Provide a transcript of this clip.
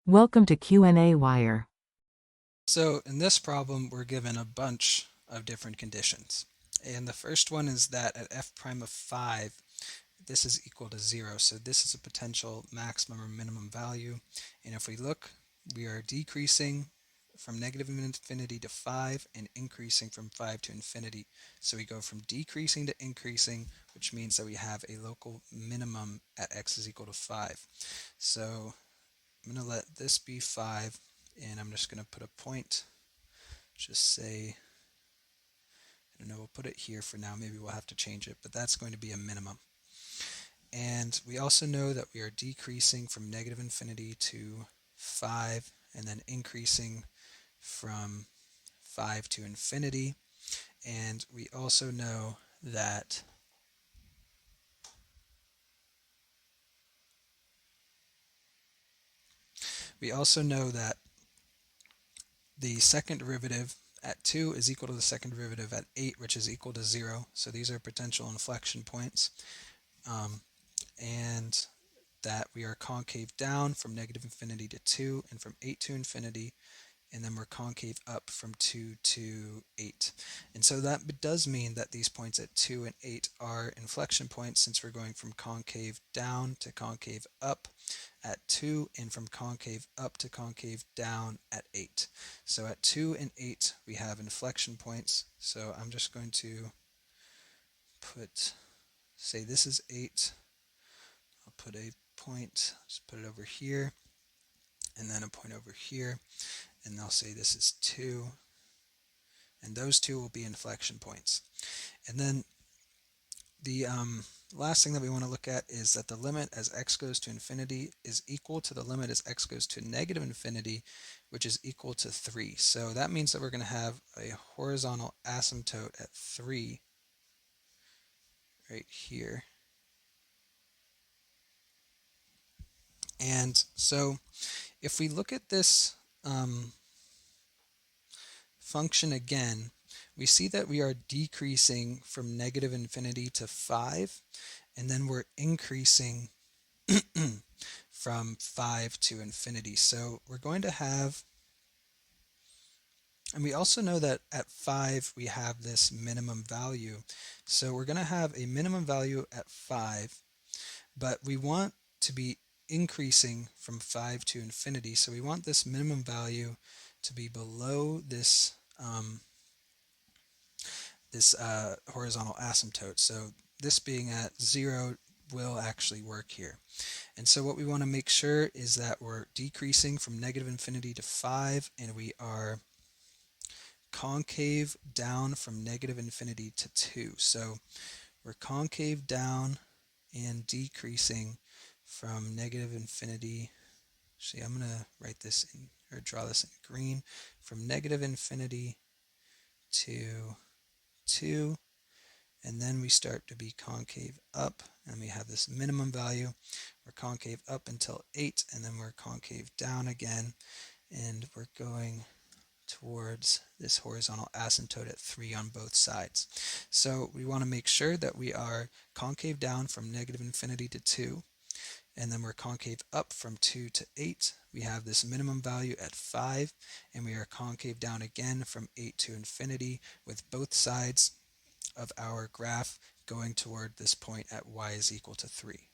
Welcome to qnawire. So in this problem, we're given a bunch of different conditions. And the first one is that at f prime of 5, this is equal to 0. So this is a potential maximum or minimum value. And if we look, we are decreasing from negative infinity to 5 and increasing from 5 to infinity. So we go from decreasing to increasing, which means that we have a local minimum at x is equal to 5. So I'm going to let this be 5, and I'm just going to put a point. Just say, I don't know, we'll put it here for now. Maybe we'll have to change it, but that's going to be a minimum. And we also know that we are decreasing from negative infinity to 5 and then increasing from 5 to infinity. And we also know that the second derivative at 2 is equal to the second derivative at 8, which is equal to 0. So these are potential inflection points. And that we are concave down from negative infinity to 2 and from 8 to infinity, and then we're concave up from 2 to 8. And so that does mean that these points at 2 and 8 are inflection points, since we're going from concave down to concave up at 2 and from concave up to concave down at 8. So at 2 and 8 we have inflection points. So I'm just going to say this is 8. I'll put a point, just put it over here, and then a point over here, and I'll say this is 2, and those two will be inflection points. And then the last thing that we want to look at is that the limit as x goes to infinity is equal to the limit as x goes to negative infinity, which is equal to 3. So that means that we're going to have a horizontal asymptote at 3 right here. And so if we look at this function again, we see that we are decreasing from negative infinity to 5, and then we're increasing from 5 to infinity. So we're going to have, and we also know that at 5 we have this minimum value. So we're going to have a minimum value at 5, but we want to be increasing from 5 to infinity. So we want this minimum value to be below this horizontal asymptote. So this being at 0 will actually work here. And so what we want to make sure is that we're decreasing from negative infinity to 5, and we are concave down from negative infinity to 2. So we're concave down and decreasing from negative infinity. Actually, I'm going to write this in, or draw this in green, from negative infinity to 2, and then we start to be concave up, and we have this minimum value. We're concave up until 8, and then we're concave down again, and we're going towards this horizontal asymptote at 3 on both sides. So we want to make sure that we are concave down from negative infinity to 2, and then we're concave up from 2 to 8. We have this minimum value at 5, and we are concave down again from 8 to infinity, with both sides of our graph going toward this point at y is equal to 3.